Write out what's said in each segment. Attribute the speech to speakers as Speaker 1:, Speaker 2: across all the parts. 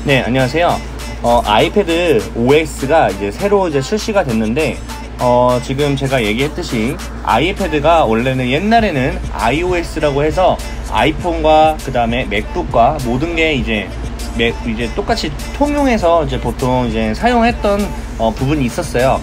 Speaker 1: 네, 안녕하세요. 아이패드 OS가 이제 새로 출시가 됐는데, 지금 제가 얘기했듯이 아이패드가 원래는 옛날에는 iOS라고 해서 아이폰과 그 다음에 맥북과 모든 게 이제 똑같이 통용해서 보통 사용했던 부분이 있었어요.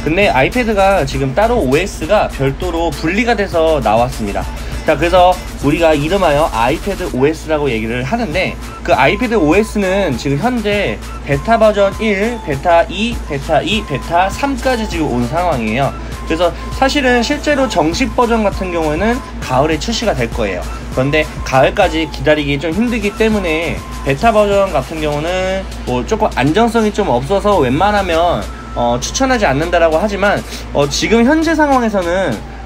Speaker 1: 근데 아이패드가 지금 따로 OS가 별도로 분리가 돼서 나왔습니다. 자, 그래서 우리가 이름하여 아이패드 OS라고 얘기를 하는데, 그 아이패드 OS는 지금 현재 베타 버전 1, 베타 2, 베타 2, 베타 3까지 지금 온 상황이에요. 그래서 사실은 실제로 정식 버전 같은 경우에는 가을에 출시가 될 거예요. 그런데 가을까지 기다리기 좀 힘들기 때문에 베타 버전 같은 경우는 뭐 조금 안정성이 좀 없어서 웬만하면 추천하지 않는다라고 하지만, 지금 현재 상황에서는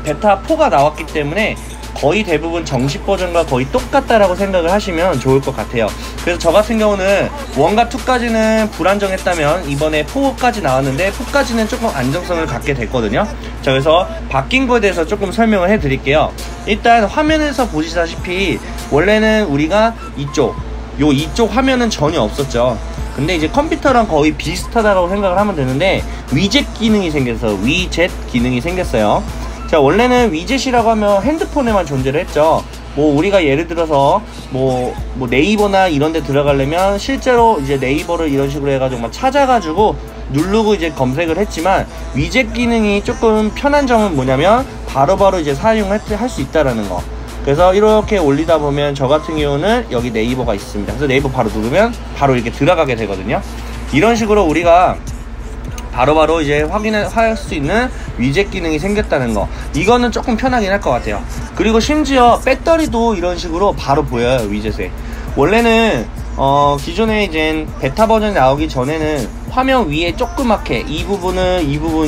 Speaker 1: 베타 4가 나왔기 때문에 거의 대부분 정식 버전과 거의 똑같다라고 생각을 하시면 좋을 것 같아요. 그래서 저 같은 경우는 1과 2까지는 불안정했다면 이번에 4까지 나왔는데 4까지는 조금 안정성을 갖게 됐거든요. 자, 그래서 바뀐 거에 대해서 조금 설명을 해 드릴게요. 일단 화면에서 보시다시피 원래는 우리가 이쪽 화면은 전혀 없었죠. 근데 이제 컴퓨터랑 거의 비슷하다고 생각을 하면 되는데, 위젯 기능이 생겼어요. 자, 원래는 위젯이라고 하면 핸드폰에만 존재를 했죠. 뭐 우리가 예를 들어서 뭐 네이버나 이런 데 들어가려면 실제로 이제 네이버를 이런 식으로 해가지고 막 찾아가지고 누르고 이제 검색을 했지만, 위젯 기능이 조금 편한 점은 뭐냐면 바로바로 이제 사용할 수 있다라는 거. 그래서 이렇게 올리다 보면 저 같은 경우는 여기 네이버가 있습니다. 그래서 네이버 바로 누르면 바로 이렇게 들어가게 되거든요. 이런 식으로 우리가 바로바로 이제 확인할 수 있는 위젯 기능이 생겼다는 거, 이거는 조금 편하긴 할 것 같아요. 그리고 심지어 배터리도 이런 식으로 바로 보여요, 위젯에. 원래는 기존에 이제 베타 버전이 나오기 전에는 화면 위에 조그맣게 이 부분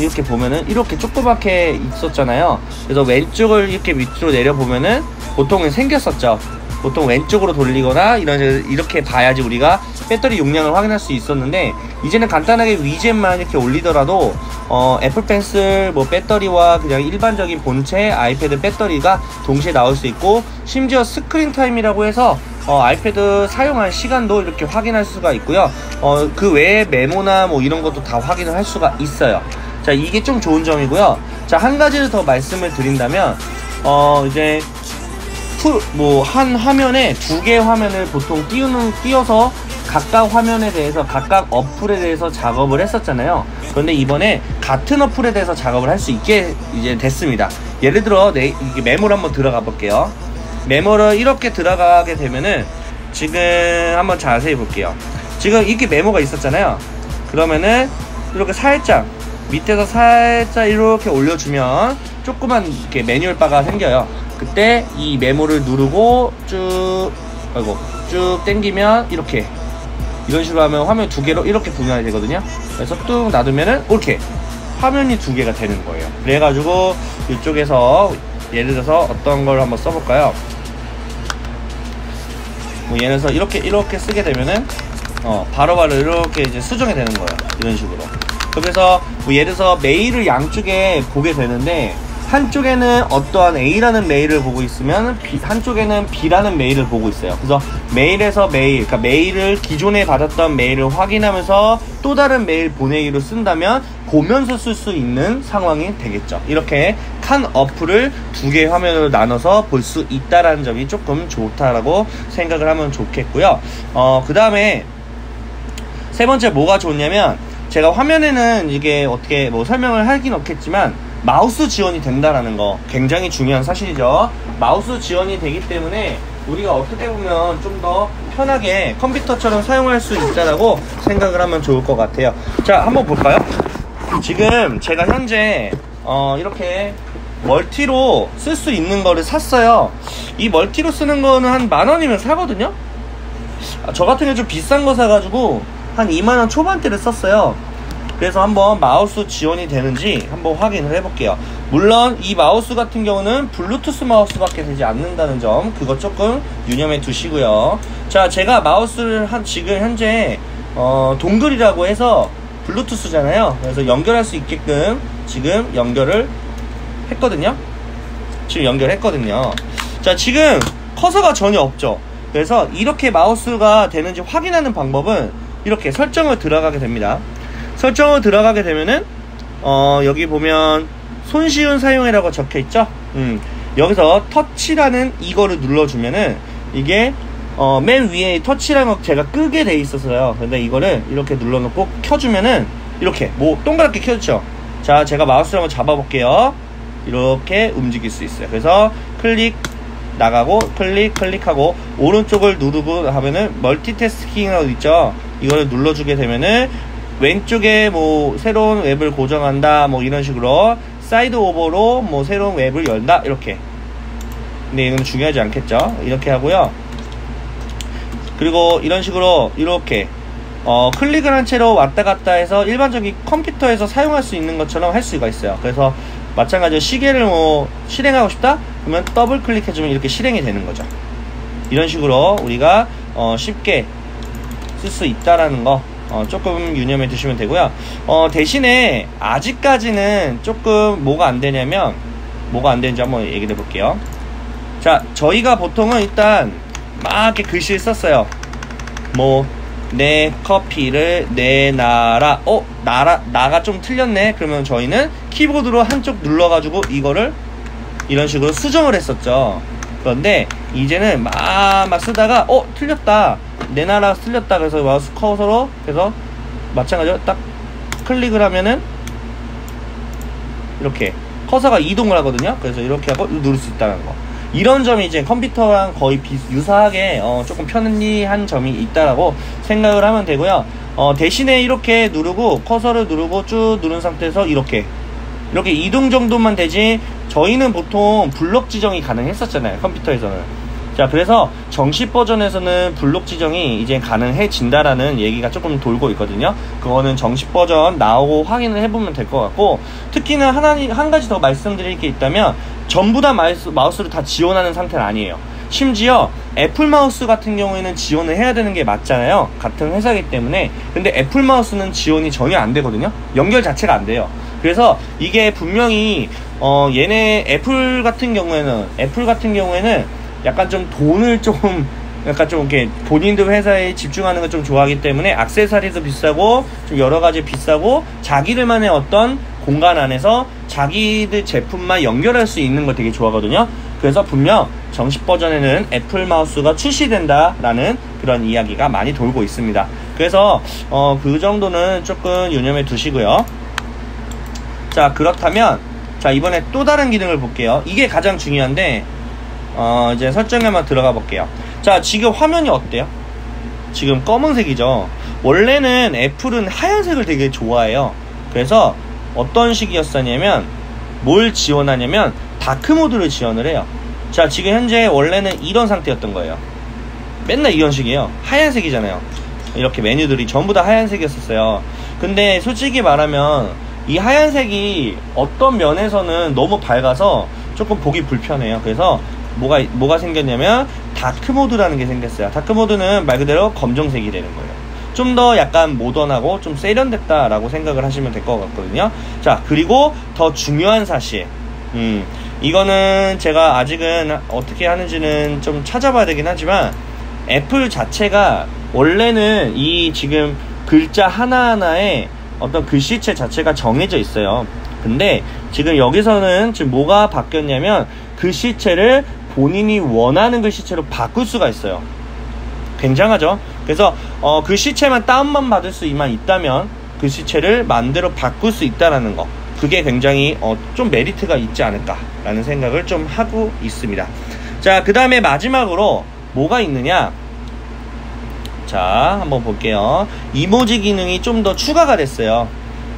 Speaker 1: 이렇게 보면은 이렇게 조그맣게 있었잖아요. 그래서 왼쪽을 이렇게 밑으로 내려보면은 보통은 생겼었죠. 보통 왼쪽으로 돌리거나 이렇게 봐야지 우리가 배터리 용량을 확인할 수 있었는데, 이제는 간단하게 위젯만 이렇게 올리더라도 애플 펜슬 배터리와 그냥 일반적인 본체 아이패드 배터리가 동시에 나올 수 있고, 심지어 스크린 타임이라고 해서 아이패드 사용한 시간도 이렇게 확인할 수가 있고요. 그 외에 메모나 이런 것도 다 확인을 할 수가 있어요. 자, 이게 좀 좋은 점이고요. 자, 한 가지를 더 말씀을 드린다면, 이제 한 화면에 2개의 화면을 보통 띄워서 각각 화면에 대해서 각각 어플에 대해서 작업을 했었잖아요. 그런데 이번에 같은 어플에 대해서 작업을 할 수 있게 이제 됐습니다. 예를 들어 이게 메모를 한번 들어가 볼게요. 메모를 이렇게 들어가게 되면은, 지금 한번 자세히 볼게요. 지금 이렇게 메모가 있었잖아요. 그러면은 이렇게 살짝 밑에서 살짝 이렇게 올려주면 조그만 이렇게 매뉴얼 바가 생겨요. 그때 이 메모를 누르고 쭉 당기면 이런 식으로 하면 화면 2개로 이렇게 분할이 되거든요. 그래서 뚝 놔두면은 이렇게 화면이 2개가 되는 거예요. 그래가지고 이쪽에서 예를 들어서 어떤 걸 한번 써볼까요? 예를 들어서 이렇게 쓰게 되면은 바로바로 이렇게 이제 수정이 되는 거예요. 이런 식으로. 그래서 예를 들어서 메일을 양쪽에 보게 되는데, 한쪽에는 어떠한 A라는 메일을 보고 있으면 한쪽에는 B라는 메일을 보고 있어요. 그래서 메일에서 그러니까 메일을 기존에 받았던 메일을 확인하면서 또 다른 메일 보내기로 쓴다면 보면서 쓸 수 있는 상황이 되겠죠. 이렇게 한 어플을 2개의 화면으로 나눠서 볼 수 있다라는 점이 조금 좋다라고 생각을 하면 좋겠고요. 그 다음에 세 번째 뭐가 좋냐면, 제가 화면에는 이게 어떻게 설명을 하긴 없겠지만 마우스 지원이 된다라는 거 굉장히 중요한 사실이죠. 마우스 지원이 되기 때문에 우리가 어떻게 보면 좀 더 편하게 컴퓨터처럼 사용할 수 있다라고 생각을 하면 좋을 것 같아요. 자, 한번 볼까요? 지금 제가 현재 이렇게 멀티로 쓸 수 있는 거를 샀어요. 이 멀티로 쓰는 거는 한 10,000원이면 사거든요. 저 같은 경우 좀 비싼 거 사가지고 한 20,000원 초반대를 썼어요. 그래서 한번 마우스 지원이 되는지 한번 확인을 해볼게요. 물론 이 마우스 같은 경우는 블루투스 마우스밖에 되지 않는다는 점, 그거 조금 유념해 두시고요. 자, 제가 마우스를 지금 현재 동글이라고 해서 블루투스잖아요. 그래서 연결할 수 있게끔 지금 연결을 했거든요. 자, 지금 커서가 전혀 없죠. 그래서 이렇게 마우스가 되는지 확인하는 방법은 이렇게 설정을 들어가게 됩니다. 설정을 들어가게 되면은 여기 보면 손쉬운 사용이라고 적혀있죠. 여기서 터치라는 이거를 눌러주면은 이게 맨 위에 터치라는 거 제가 끄게 돼 있었어요. 근데 이거를 이렇게 눌러놓고 켜주면은 이렇게 뭐 동그랗게 켜졌죠. 자, 제가 마우스를 한번 잡아볼게요. 이렇게 움직일 수 있어요. 그래서 클릭 나가고 클릭하고 오른쪽을 누르고 하면은 멀티태스킹이라고 있죠. 이거를 눌러주게 되면은 왼쪽에 뭐 새로운 웹을 고정한다 뭐 이런 식으로 사이드 오버로 뭐 새로운 웹을 열다 이렇게. 근데 이건 중요하지 않겠죠. 이렇게 하고요. 그리고 이런 식으로 이렇게 클릭을 한 채로 왔다 갔다 해서 일반적인 컴퓨터에서 사용할 수 있는 것처럼 할 수가 있어요. 그래서 마찬가지로 시계를 뭐 실행하고 싶다? 그러면 더블 클릭해주면 이렇게 실행이 되는 거죠. 이런 식으로 우리가 쉽게 쓸 수 있다라는 거 조금 유념해 두시면 되고요. 대신에 아직까지는 조금 뭐가 안 되냐면 뭐가 안 되는지 한번 얘기를 해볼게요. 자, 저희가 보통은 일단 막 이렇게 글씨를 썼어요. 뭐 내 커피를 내놔라. 나가 좀 틀렸네. 그러면 저희는 키보드로 한쪽 눌러가지고 이거를 이런 식으로 수정을 했었죠. 그런데 이제는 막 쓰다가 틀렸다. 내놔라 틀렸다. 그래서 마우스 커서로 해서 마찬가지로 딱 클릭을 하면은 이렇게 커서가 이동을 하거든요. 그래서 이렇게 하고 누를 수 있다는 거. 이런 점이 이제 컴퓨터랑 거의 유사하게 조금 편리한 점이 있다라고 생각을 하면 되고요. 대신에 이렇게 누르고 커서를 누르고 쭉 누른 상태에서 이렇게 이동 정도만 되지 저희는 보통 블록 지정이 가능했었잖아요, 컴퓨터에서는. 자, 그래서 정식 버전에서는 블록 지정이 이제 가능해진다라는 얘기가 조금 돌고 있거든요. 그거는 정식 버전 나오고 확인을 해보면 될 것 같고, 특히나 한 가지 더 말씀드릴 게 있다면 전부 다 마우스를 다 지원하는 상태는 아니에요. 심지어 애플 마우스 같은 경우에는 지원을 해야 되는 게 맞잖아요, 같은 회사이기 때문에. 근데 애플 마우스는 지원이 전혀 안 되거든요. 연결 자체가 안 돼요. 그래서 이게 분명히 얘네 애플 같은 경우에는 약간 좀 돈을 약간 좀 이렇게 본인들 회사에 집중하는 걸 좀 좋아하기 때문에 액세서리도 비싸고 좀 여러 가지 비싸고 자기들만의 어떤 공간 안에서 자기들 제품만 연결할 수 있는 걸 되게 좋아하거든요. 그래서 분명 정식 버전에는 애플 마우스가 출시된다라는 그런 이야기가 많이 돌고 있습니다. 그래서 그 정도는 조금 유념해 두시고요. 자, 그렇다면 자, 이번에 또 다른 기능을 볼게요. 이게 가장 중요한데 이제 설정에 한번 들어가 볼게요. 자, 지금 화면이 어때요? 지금 검은색이죠. 원래는 애플은 하얀색을 되게 좋아해요. 그래서 어떤 식이었었냐면 뭘 지원하냐면 다크모드를 지원을 해요. 자, 지금 현재 원래는 이런 상태였던 거예요. 맨날 이런 식이에요. 하얀색이잖아요. 이렇게 메뉴들이 전부 다 하얀색이었어요. 근데 솔직히 말하면 이 하얀색이 어떤 면에서는 너무 밝아서 조금 보기 불편해요. 그래서 뭐가 생겼냐면 다크모드라는 게 생겼어요. 다크모드는 말 그대로 검정색이 되는 거예요. 좀 더 약간 모던하고 좀 세련됐다라고 생각을 하시면 될 것 같거든요. 자, 그리고 더 중요한 사실, 이거는 제가 아직은 어떻게 하는지는 좀 찾아봐야 되긴 하지만 애플 자체가 원래는 이 지금 글자 하나하나에 어떤 글씨체 자체가 정해져 있어요. 근데 지금 여기서는 지금 뭐가 바뀌었냐면 글씨체를 본인이 원하는 글씨체로 바꿀 수가 있어요. 굉장하죠? 그래서 글씨체만 다운만 받을 수만 있다면 글씨체를 마음대로 바꿀 수 있다는 거, 그게 굉장히 좀 메리트가 있지 않을까라는 생각을 좀 하고 있습니다. 자, 그 다음에 마지막으로 뭐가 있느냐, 자, 한번 볼게요. 이모지 기능이 좀 더 추가가 됐어요.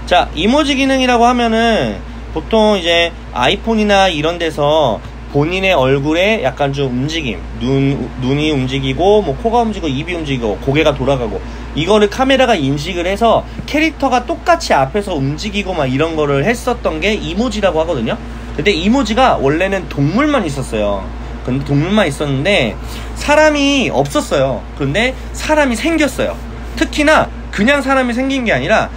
Speaker 1: 자, 이모지 기능이라고 하면은 보통 이제 아이폰이나 이런 데서 본인의 얼굴에 약간 좀 움직임, 눈이 움직이고 뭐 코가 움직이고 입이 움직이고 고개가 돌아가고, 이거를 카메라가 인식을 해서 캐릭터가 똑같이 앞에서 움직이고 막 이런 거를 했었던 게 이모지라고 하거든요. 근데 이모지가 원래는 동물만 있었어요. 근데 동물만 있었는데 사람이 없었어요. 그런데 사람이 생겼어요. 특히나 그냥 사람이 생긴 게 아니라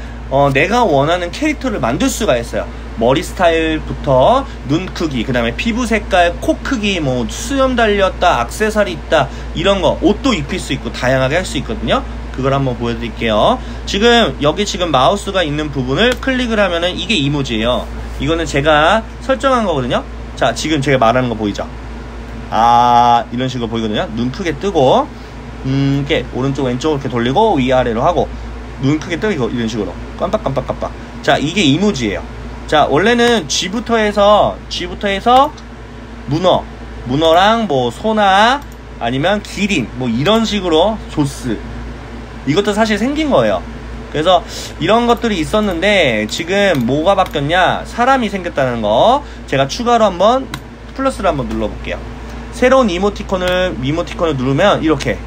Speaker 1: 내가 원하는 캐릭터를 만들 수가 있어요. 머리 스타일부터 눈 크기, 그 다음에 피부 색깔, 코 크기, 뭐 수염 달렸다, 액세서리 있다, 이런 거 옷도 입힐 수 있고 다양하게 할 수 있거든요. 그걸 한번 보여드릴게요. 지금 여기 지금 마우스가 있는 부분을 클릭을 하면은 이게 이모지예요. 이거는 제가 설정한 거거든요. 자, 지금 제가 말하는 거 보이죠? 이런 식으로 보이거든요. 눈 크게 뜨고 이렇게 오른쪽 왼쪽 이렇게 돌리고 위아래로 하고 눈 크게 뜨고 이런 식으로 깜빡깜빡깜빡. 자, 이게 이모지예요. 자, 원래는 G부터 해서 문어랑 뭐 소나 아니면 기린 뭐 이런 식으로 조스, 이것도 사실 생긴 거예요. 그래서 이런 것들이 있었는데 지금 뭐가 바뀌었냐, 사람이 생겼다는 거. 제가 추가로 한번 플러스를 한번 눌러볼게요. 새로운 이모티콘을 누르면 이렇게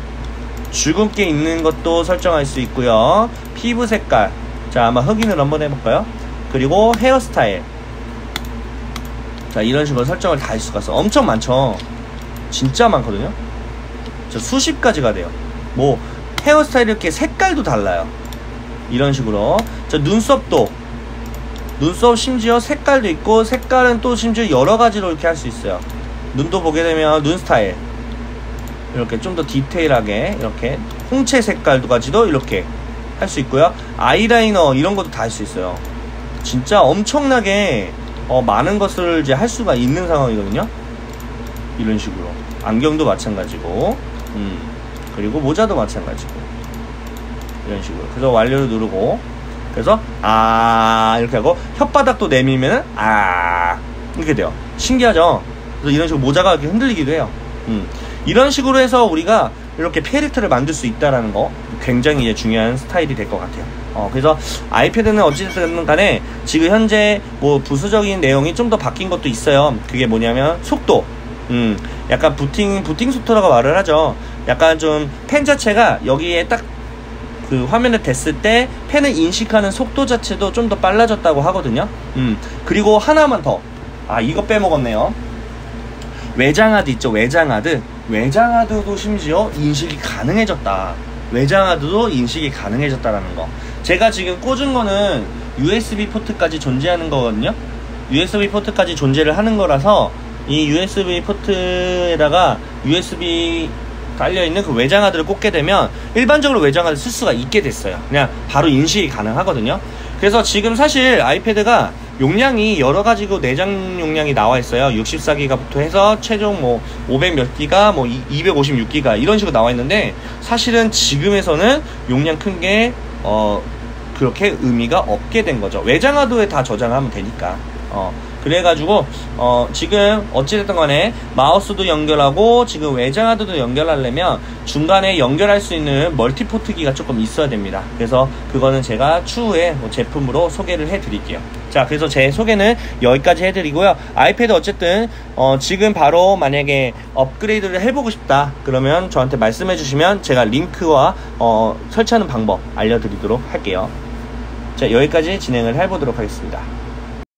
Speaker 1: 주근깨 있는 것도 설정할 수 있고요. 피부 색깔, 자, 아마 흑인을 한번 해볼까요? 그리고 헤어스타일, 자, 이런 식으로 설정을 다 할 수가 있어. 엄청 많죠. 진짜 많거든요. 자, 수십 가지가 돼요. 뭐 헤어스타일 이렇게 색깔도 달라요. 이런 식으로. 자, 눈썹 심지어 색깔도 있고, 색깔은 또 심지어 여러 가지로 이렇게 할 수 있어요. 눈도 보게 되면 눈 스타일 이렇게 좀 더 디테일하게 이렇게 홍채 색깔까지도 이렇게 할 수 있고요. 아이라이너 이런 것도 다 할 수 있어요. 진짜 엄청나게 많은 것을 이제 할 수가 있는 상황이거든요. 이런 식으로. 안경도 마찬가지고, 그리고 모자도 마찬가지고, 이런 식으로. 그래서 완료를 누르고, 그래서 이렇게 하고 혓바닥도 내밀면은 이렇게 돼요. 신기하죠? 그래서 이런 식으로 모자가 이렇게 흔들리기도 해요. 이런 식으로 해서 우리가 이렇게 캐릭터를 만들 수 있다라는 거 굉장히 이제 중요한 스타일이 될 것 같아요. 그래서 아이패드는 어찌됐든 간에 지금 현재 뭐 부수적인 내용이 좀 더 바뀐 것도 있어요. 그게 뭐냐면 속도. 약간 부팅 속도라고 말을 하죠. 약간 좀 펜 자체가 여기에 딱 그 화면에 댔을 때 펜을 인식하는 속도 자체도 좀 더 빨라졌다고 하거든요. 그리고 하나만 더. 이거 빼먹었네요. 외장하드 있죠. 외장하드도 심지어 인식이 가능해졌다. 외장하드도 인식이 가능해졌다라는 거. 제가 지금 꽂은 거는 USB 포트까지 존재하는 거거든요. USB 포트까지 존재를 하는 거라서 이 USB 포트에다가 USB 깔려있는 그 외장하드를 꽂게 되면 일반적으로 외장하드 쓸 수가 있게 됐어요. 그냥 바로 인식이 가능하거든요. 그래서 지금 사실 아이패드가 용량이 여러가지고 내장 용량이 나와 있어요. 64기가부터 해서 최종 뭐 500 몇 기가, 뭐 256기가 이런 식으로 나와 있는데, 사실은 지금에서는 용량 큰 게 그렇게 의미가 없게 된 거죠. 외장하드에 다 저장하면 되니까. 그래가지고 지금 어찌됐든 간에 마우스도 연결하고 지금 외장하드도 연결하려면 중간에 연결할 수 있는 멀티포트기가 조금 있어야 됩니다. 그래서 그거는 제가 추후에 제품으로 소개를 해드릴게요. 자, 그래서 제 소개는 여기까지 해드리고요. 아이패드 어쨌든 지금 바로 만약에 업그레이드를 해보고 싶다 그러면 저한테 말씀해 주시면 제가 링크와 설치하는 방법 알려드리도록 할게요. 자, 여기까지 진행을 해보도록 하겠습니다.